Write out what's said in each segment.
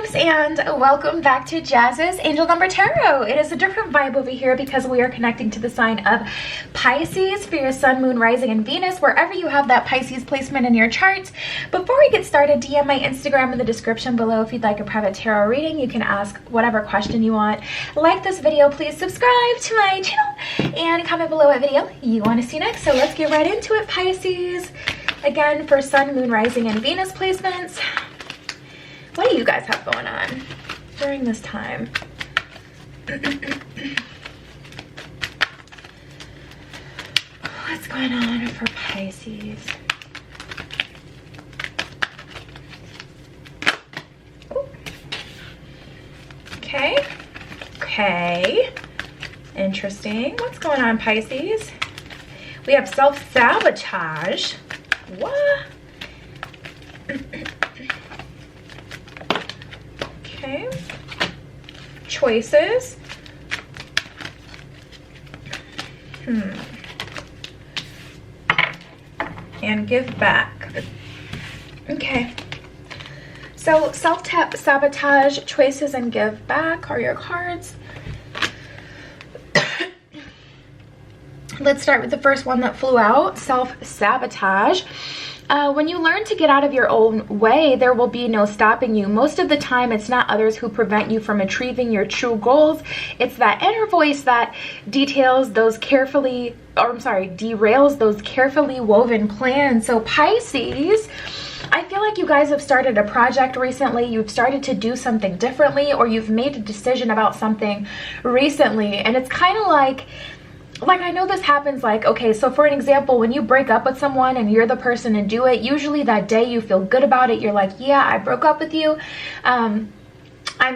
loves, and welcome back to Jazz's Angel Number Tarot. It is a different vibe over here because we are connecting to the sign of Pisces for your sun, moon, rising, and Venus, wherever you have that Pisces placement in your chart. Before we get started, DM my Instagram in the description below if you'd like a private tarot reading. You can ask whatever question you want. Like this video, please subscribe to my channel, and comment below what video you want to see next. So let's get right into it, Pisces. Again, for sun, moon, rising, and Venus placements, what do you guys have going on during this time? What's going on for Pisces? Ooh. Okay. Interesting. What's going on, Pisces? We have self-sabotage. What? Okay. Choices. And give back. Okay. So self-sabotage, choices, and give back are your cards. Let's start with the first one that flew out, self-sabotage. When you learn to get out of your own way, there will be no stopping you. Most of the time, it's not others who prevent you from achieving your true goals. It's that inner voice that derails those carefully woven plans. So Pisces, I feel like you guys have started a project recently. You've started to do something differently, or you've made a decision about something recently. And it's kind of like I know this happens, like, okay, so for an example, when you break up with someone and you're the person to do it, usually that day you feel good about it. You're like, yeah, I broke up with you. I'm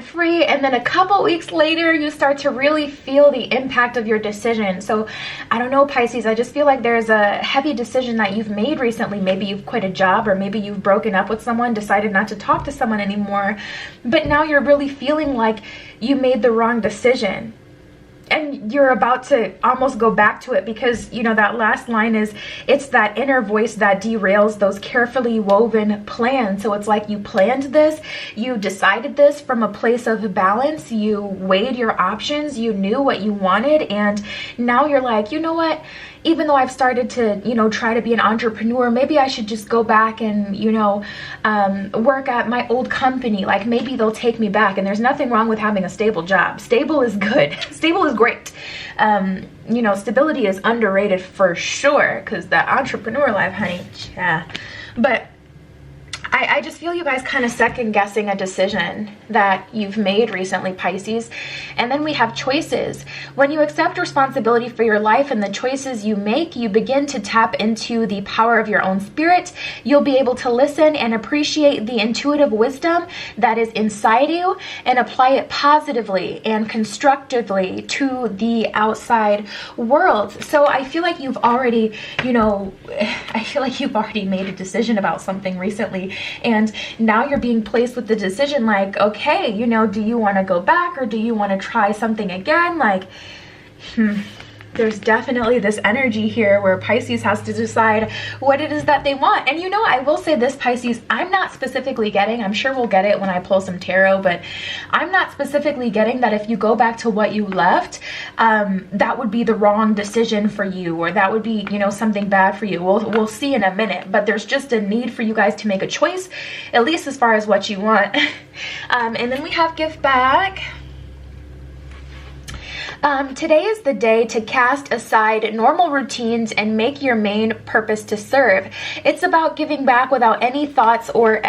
free. And then a couple weeks later, you start to really feel the impact of your decision. So I don't know, Pisces, I just feel like there's a heavy decision that you've made recently. Maybe you've quit a job, or maybe you've broken up with someone, decided not to talk to someone anymore. But now you're really feeling like you made the wrong decision. And you're about to almost go back to it because, you know, that last line is, it's that inner voice that derails those carefully woven plans. So it's like you planned this, you decided this from a place of balance, you weighed your options, you knew what you wanted, and now you're like, you know what? Even though I've started to, you know, try to be an entrepreneur, maybe I should just go back and, you know, work at my old company. Like, maybe they'll take me back. And there's nothing wrong with having a stable job. Stable is good. Stable is great. You know, stability is underrated for sure, because that entrepreneur life, honey, yeah. But I just feel you guys kind of second guessing a decision that you've made recently, Pisces. And then we have choices. When you accept responsibility for your life and the choices you make, you begin to tap into the power of your own spirit. You'll be able to listen and appreciate the intuitive wisdom that is inside you and apply it positively and constructively to the outside world. So I feel like you've already, you know, made a decision about something recently. And now you're being placed with the decision like, okay, you know, do you want to go back, or do you want to try something again? Like, there's definitely this energy here where Pisces has to decide what it is that they want. And you know, I will say this, Pisces, I'm not specifically getting, I'm sure we'll get it when I pull some tarot, but I'm not specifically getting that if you go back to what you left, that would be the wrong decision for you, or that would be, you know, something bad for you. We'll see in a minute, but there's just a need for you guys to make a choice, at least as far as what you want. And then we have give back. Today is the day to cast aside normal routines and make your main purpose to serve. It's about giving back without any thoughts or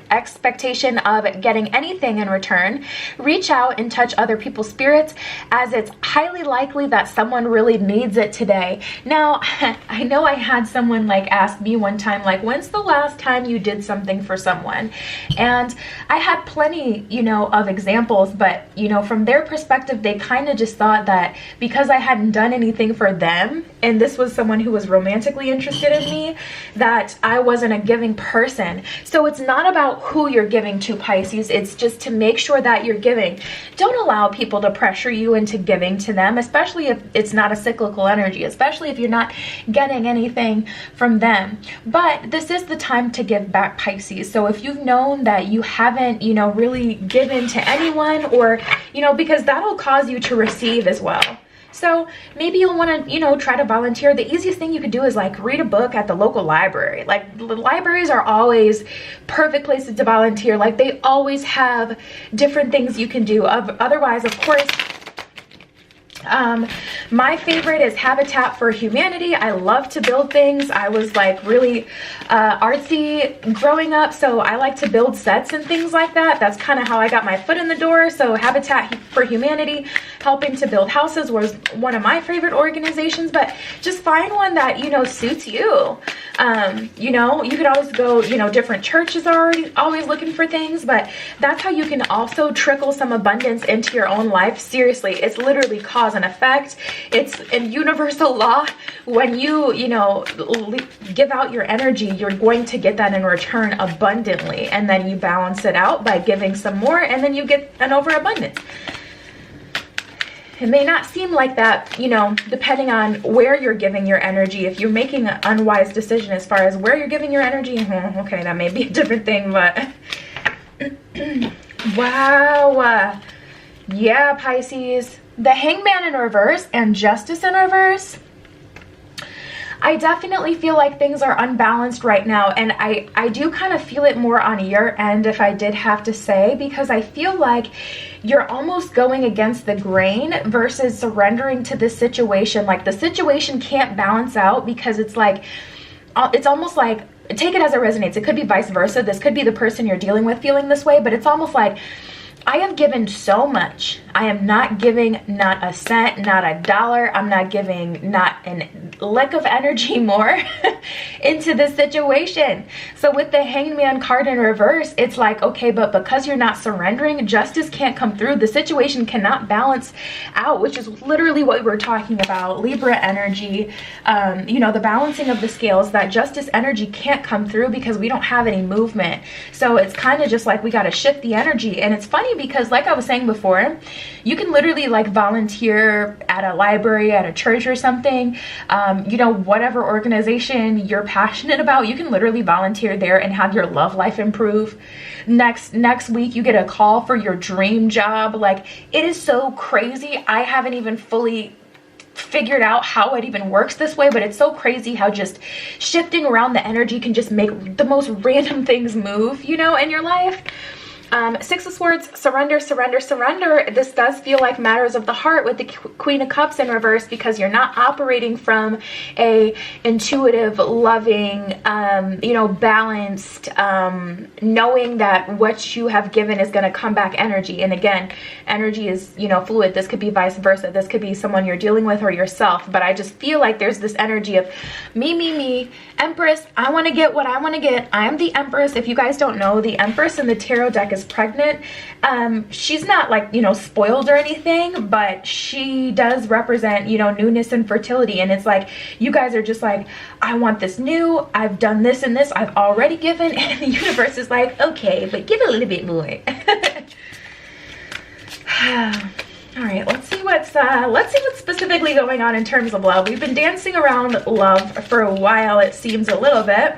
expectation of getting anything in return. Reach out and touch other people's spirits, as it's highly likely that someone really needs it today. Now, I know I had someone like ask me one time, like, when's the last time you did something for someone? And I had plenty, you know, of examples, but, you know, from their perspective, they kind of just thought that because I hadn't done anything for them, and this was someone who was romantically interested in me, that I wasn't a giving person. So it's not not about who you're giving to, Pisces. It's just to make sure that you're giving. Don't allow people to pressure you into giving to them, especially if it's not a cyclical energy, especially if you're not getting anything from them. But this is the time to give back, Pisces. So if you've known that you haven't, you know, really given to anyone, or, you know, because that'll cause you to receive as well. So maybe you'll want to, you know, try to volunteer. The easiest thing you could do is like read a book at the local library. Like, the libraries are always perfect places to volunteer. Like, they always have different things you can do. Otherwise, of course, my favorite is Habitat for Humanity. I love to build things. I was like really artsy growing up, so I like to build sets and things like that. That's kind of how I got my foot in the door. So Habitat for Humanity, helping to build houses, was one of my favorite organizations. But just find one that, you know, suits you. You know, you could always go, you know, different churches are always looking for things, but that's how you can also trickle some abundance into your own life. Seriously, it's literally cause and effect. It's a universal law. When you know, give out your energy, you're going to get that in return abundantly, and then you balance it out by giving some more, and then you get an overabundance. It may not seem like that, you know, depending on where you're giving your energy. If you're making an unwise decision as far as where you're giving your energy, okay, that may be a different thing, but wow. Yeah, Pisces. The Hangman in reverse and Justice in reverse. I definitely feel like things are unbalanced right now, and I do kind of feel it more on your end, if I did have to say, because I feel like you're almost going against the grain versus surrendering to this situation. Like, the situation can't balance out, because it's like, it's almost like, take it as it resonates. It could be vice versa. This could be the person you're dealing with feeling this way, but it's almost like, I have given so much. I am not giving not a cent, not a dollar. I'm not giving not a lick of energy more into this situation. So with the Hangman card in reverse, it's like, okay, but because you're not surrendering, justice can't come through. The situation cannot balance out, which is literally what we were talking about. Libra energy, you know, the balancing of the scales, that justice energy can't come through because we don't have any movement. So it's kind of just like, we got to shift the energy. And it's funny because, like I was saying before, you can literally like volunteer at a library, at a church or something, you know, whatever organization you're passionate about, you can literally volunteer there and have your love life improve. Next week you get a call for your dream job. Like, it is so crazy. I haven't even fully figured out how it even works this way, but it's so crazy how just shifting around the energy can just make the most random things move, you know, in your life. Six of Swords, surrender, surrender, surrender. This does feel like matters of the heart with the Queen of Cups in reverse, because you're not operating from a intuitive, loving, you know, balanced, knowing that what you have given is going to come back energy. And again, energy is, you know, fluid. This could be vice versa. This could be someone you're dealing with or yourself. But I just feel like there's this energy of me, Empress. I want to get what I want to get. I'm the Empress. If you guys don't know, the Empress in the tarot deck is pregnant. She's not like, you know, spoiled or anything, but she does represent, you know, newness and fertility. And it's like, you guys are just like, I want this new, I've done this and this, I've already given, and the universe is like, okay, but give a little bit more. All right, let's see what's specifically going on in terms of love. We've been dancing around love for a while, it seems, a little bit.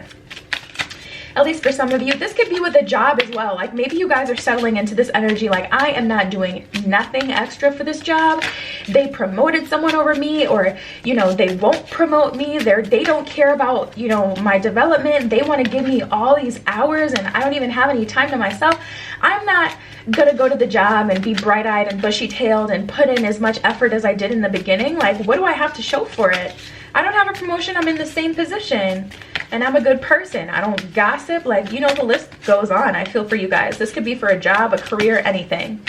At least for some of you. This could be with a job as well. Like, maybe you guys are settling into this energy like, I am not doing nothing extra for this job. They promoted someone over me, or, you know, they won't promote me. They don't care about, you know, my development. They want to give me all these hours and I don't even have any time to myself. I'm not gonna go to the job and be bright-eyed and bushy-tailed and put in as much effort as I did in the beginning. Like, what do I have to show for it? I don't have a promotion. I'm in the same position and I'm a good person. I don't gossip. Like, you know, the list goes on. I feel for you guys. This could be for a job, a career, anything.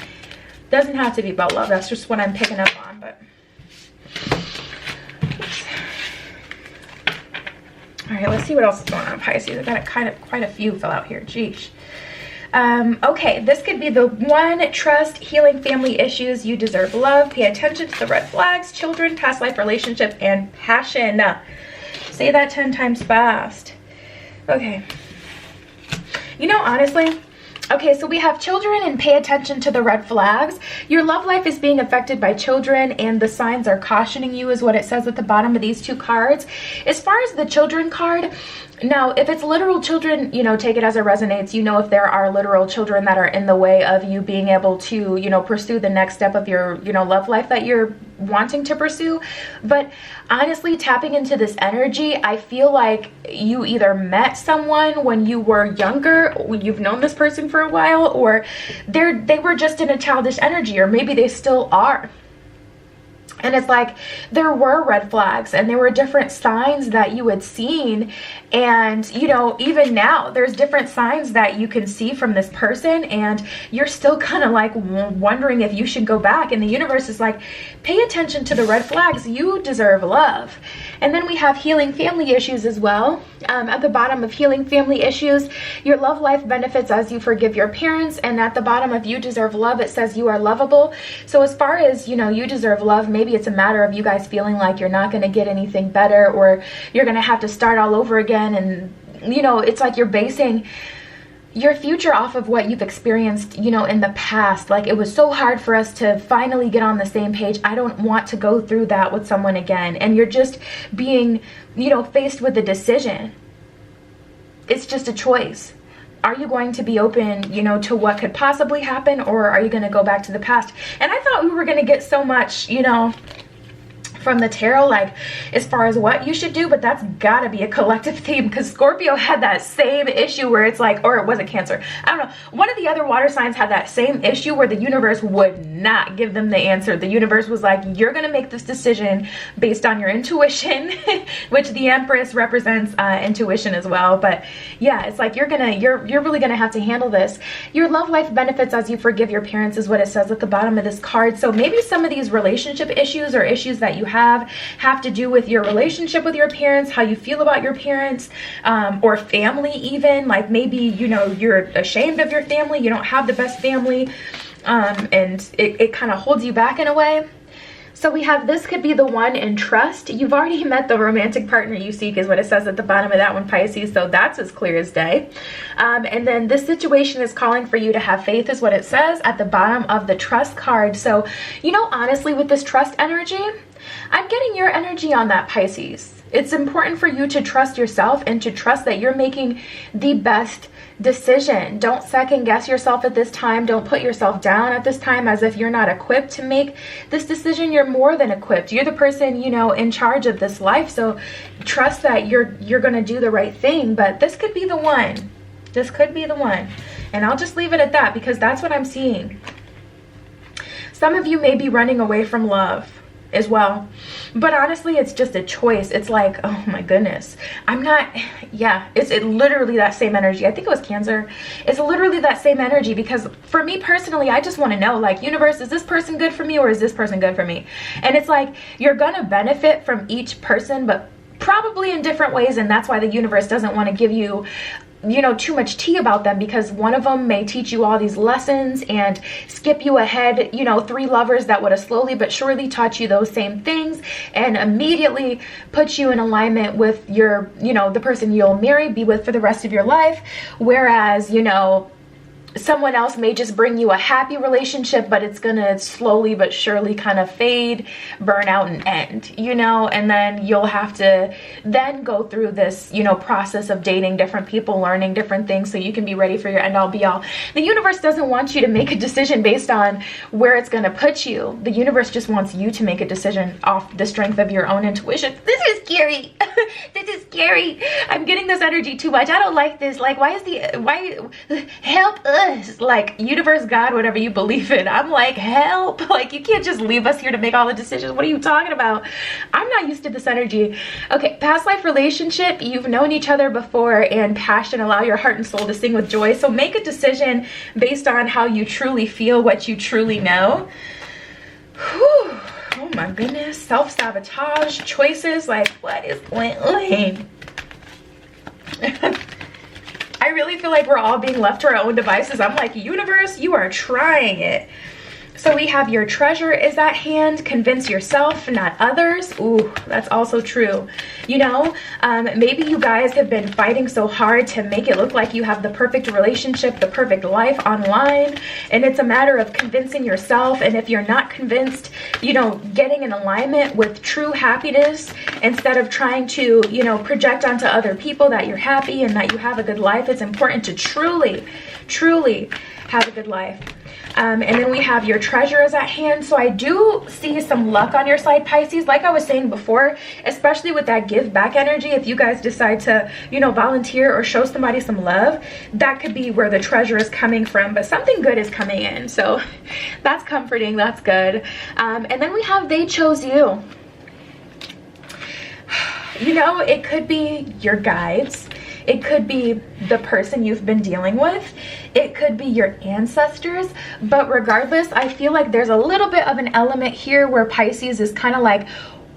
Doesn't have to be about love. That's just what I'm picking up on. But all right, let's see what else is going on, Pisces. I got quite a few fell out here. Geesh. Okay, this could be the one. Trust, healing family issues. You deserve love. Pay attention to the red flags. Children, past life relationship, and passion. Say that 10 times fast. Okay. You know, honestly, okay, so we have children and pay attention to the red flags. Your love life is being affected by children and the signs are cautioning you is what it says at the bottom of these two cards. As far as the children card, now, if it's literal children, you know, take it as it resonates. You know, if there are literal children that are in the way of you being able to, you know, pursue the next step of your, you know, love life that you're wanting to pursue. But honestly, tapping into this energy, I feel like you either met someone when you were younger, you've known this person for a while, or they were just in a childish energy, or maybe they still are. And it's like there were red flags and there were different signs that you had seen. And, you know, even now there's different signs that you can see from this person. And you're still kind of like wondering if you should go back. And the universe is like, pay attention to the red flags. You deserve love. And then we have healing family issues as well. At the bottom of healing family issues, your love life benefits as you forgive your parents. And at the bottom of you deserve love, it says you are lovable. So as far as, you know, you deserve love, maybe it's a matter of you guys feeling like you're not going to get anything better, or you're going to have to start all over again. And, you know, it's like you're basing your future off of what you've experienced, you know, in the past. Like, it was so hard for us to finally get on the same page. I don't want to go through that with someone again. And you're just being, you know, faced with a decision. It's just a choice. Are you going to be open, you know, to what could possibly happen, or are you going to go back to the past? And I thought we were going to get so much, you know, from the tarot, like as far as what you should do, but that's gotta be a collective theme, because Scorpio had that same issue where it's like, or it wasn't Cancer, I don't know, one of the other water signs had that same issue where the universe would not give them the answer. The universe was like, you're gonna make this decision based on your intuition, which the Empress represents intuition as well. But yeah, it's like you're really gonna have to handle this. Your love life benefits as you forgive your parents is what it says at the bottom of this card. So maybe some of these relationship issues or issues that you have to do with your relationship with your parents, how you feel about your parents, or family even. Like maybe, you know, you're ashamed of your family, you don't have the best family, and it kind of holds you back in a way. So we have, this could be the one in trust. You've already met the romantic partner you seek is what it says at the bottom of that one, Pisces. So that's as clear as day. And then this situation is calling for you to have faith is what it says at the bottom of the trust card. So, you know, honestly, with this trust energy, I'm getting your energy on that, Pisces. It's important for you to trust yourself and to trust that you're making the best decision. Don't second guess yourself at this time. Don't put yourself down at this time as if you're not equipped to make this decision. You're more than equipped. You're the person, you know, in charge of this life. So trust that you're going to do the right thing. But this could be the one. This could be the one. And I'll just leave it at that, because that's what I'm seeing. Some of you may be running away from love as well, but honestly, it's just a choice. It's like, oh my goodness, I'm not, yeah, it's literally that same energy. I think it was Cancer. It's literally that same energy, because for me personally, I just want to know, like, universe, is this person good for me, or is this person good for me? And it's like, you're gonna benefit from each person, but probably in different ways. And that's why the universe doesn't want to give you, you know, too much tea about them, because one of them may teach you all these lessons and skip you ahead, you know, 3 lovers that would have slowly but surely taught you those same things and immediately put you in alignment with your, you know, the person you'll marry, be with for the rest of your life. Whereas, you know, someone else may just bring you a happy relationship, but it's gonna slowly but surely kind of fade, burn out, and end, you know. And then you'll have to then go through this, you know, process of dating different people, learning different things, so you can be ready for your end all be all. The universe doesn't want you to make a decision based on where it's gonna put you. The universe just wants you to make a decision off the strength of your own intuition. This is scary. This is scary. I'm getting this energy too much. I don't like this. Like, why help us? Like, universe, God, whatever you believe in. I'm like, help. Like, you can't just leave us here to make all the decisions. What are you talking about? I'm not used to this energy. Okay, past life relationship. You've known each other before, and passion, allow your heart and soul to sing with joy. So make a decision based on how you truly feel, what you truly know. Whew. Oh my goodness. Self-sabotage, choices. Like, what is going on? I really feel like we're all being left to our own devices. I'm like, universe, you are trying it. So we have your treasure is at hand. Convince yourself, not others. Ooh, that's also true. You know, maybe you guys have been fighting so hard to make it look like you have the perfect relationship, the perfect life online. And it's a matter of convincing yourself. And if you're not convinced, you know, getting in alignment with true happiness instead of trying to, you know, project onto other people that you're happy and that you have a good life. It's important to truly, truly have a good life. And then we have your treasure is at hand. So I do see some luck on your side, Pisces. Like I was saying before, especially with that give back energy, if you guys decide to, you know, volunteer or show somebody some love, that could be where the treasure is coming from. But something good is coming in. So that's comforting. That's good. And then we have they chose you. You know, it could be your guides. It could be the person you've been dealing with. It could be your ancestors. But regardless, I feel like there's a little bit of an element here where Pisces is kind of like,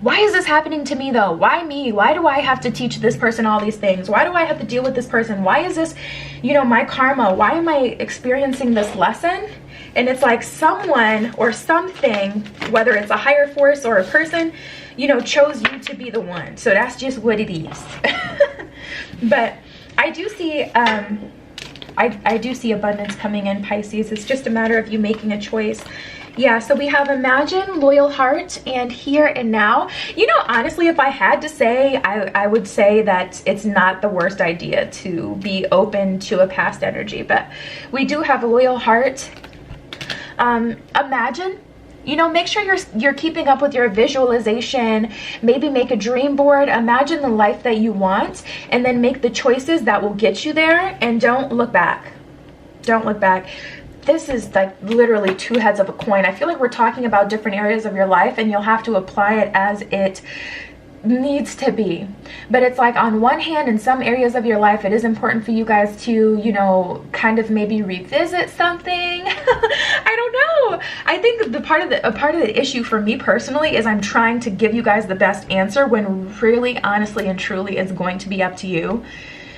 why is this happening to me though? Why me? Why do I have to teach this person all these things? Why do I have to deal with this person? Why is this, you know, my karma? Why am I experiencing this lesson? And it's like someone or something, whether it's a higher force or a person, you know, chose you to be the one. So that's just what it is. But I do see I do see abundance coming in, Pisces. It's just a matter of you making a choice. Yeah, so we have imagine, loyal heart, and here and now. You know, honestly, if I had to say, I would say that it's not the worst idea to be open to a past energy. But we do have a loyal heart. Imagine. You know, make sure you're keeping up with your visualization. Maybe make a dream board. Imagine the life that you want and then make the choices that will get you there, and don't look back. Don't look back. This is like literally two heads of a coin. I feel like we're talking about different areas of your life and you'll have to apply it as it needs to be. But it's like on one hand, in some areas of your life, it is important for you guys to, you know, kind of maybe revisit something. I don't know. I think a part of the issue for me personally is I'm trying to give you guys the best answer when really, honestly, and truly it's going to be up to you.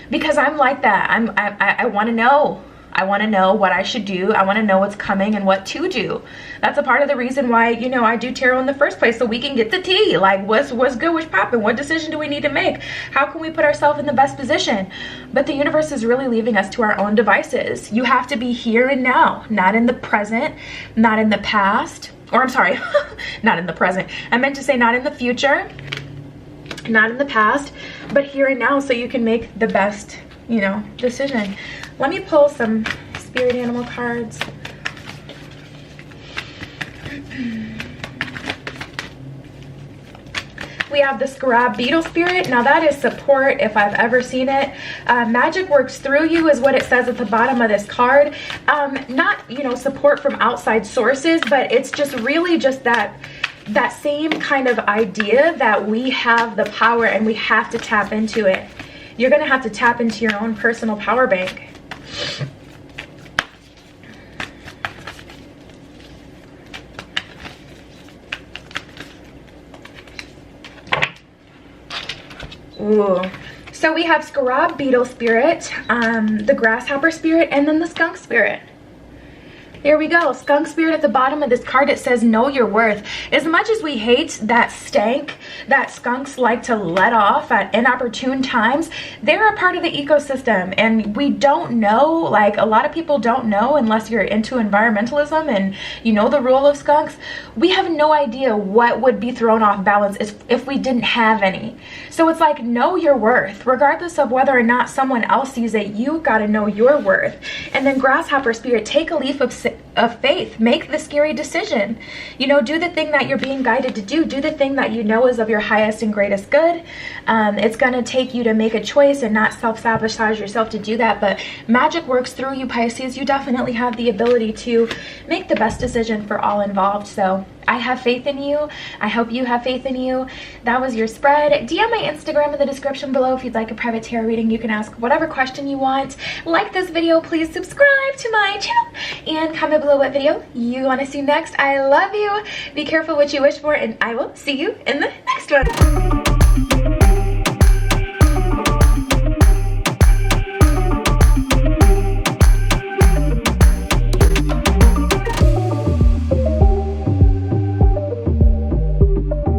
Because I'm like that. I want to know. I want to know what I should do. I want to know what's coming and what to do. That's a part of the reason why, you know, I do tarot in the first place, so we can get the tea. Like, what's good, what's popping? What decision do we need to make? How can we put ourselves in the best position? But the universe is really leaving us to our own devices. You have to be here and now, not in the present, not in the past. Or I'm sorry, not in the present. I meant to say not in the future, not in the past, but here and now, so you can make the best, you know, decision. Let me pull some spirit animal cards. We have the Scarab Beetle Spirit. Now that is support if I've ever seen it. Magic works through you is what it says at the bottom of this card. Not, you know, support from outside sources, but it's just really just that same kind of idea that we have the power and we have to tap into it. You're going to have to tap into your own personal power bank. Ooh. So we have Scarab Beetle Spirit, the Grasshopper Spirit, and then the Skunk Spirit. Here we go. Skunk Spirit at the bottom of this card, it says know your worth. As much as we hate that stank that skunks like to let off at inopportune times, they're a part of the ecosystem, and we don't know, like a lot of people don't know unless you're into environmentalism and you know the role of skunks. We have no idea what would be thrown off balance if we didn't have any. So it's like, know your worth. Regardless of whether or not someone else sees it, you got to know your worth. And then Grasshopper Spirit, take a leap of faith. Make the scary decision. You know, do the thing that you're being guided to do. Do the thing that you know is of your highest and greatest good. It's going to take you to make a choice and not self-sabotage yourself to do that. But magic works through you, Pisces. You definitely have the ability to make the best decision for all involved. So I have faith in you. I hope you have faith in you. That was your spread. DM my Instagram in the description below if you'd like a private tarot reading. You can ask whatever question you want. Like this video, please subscribe to my channel, and comment below what video you want to see next. I love you. Be careful what you wish for, and I will see you in the next one.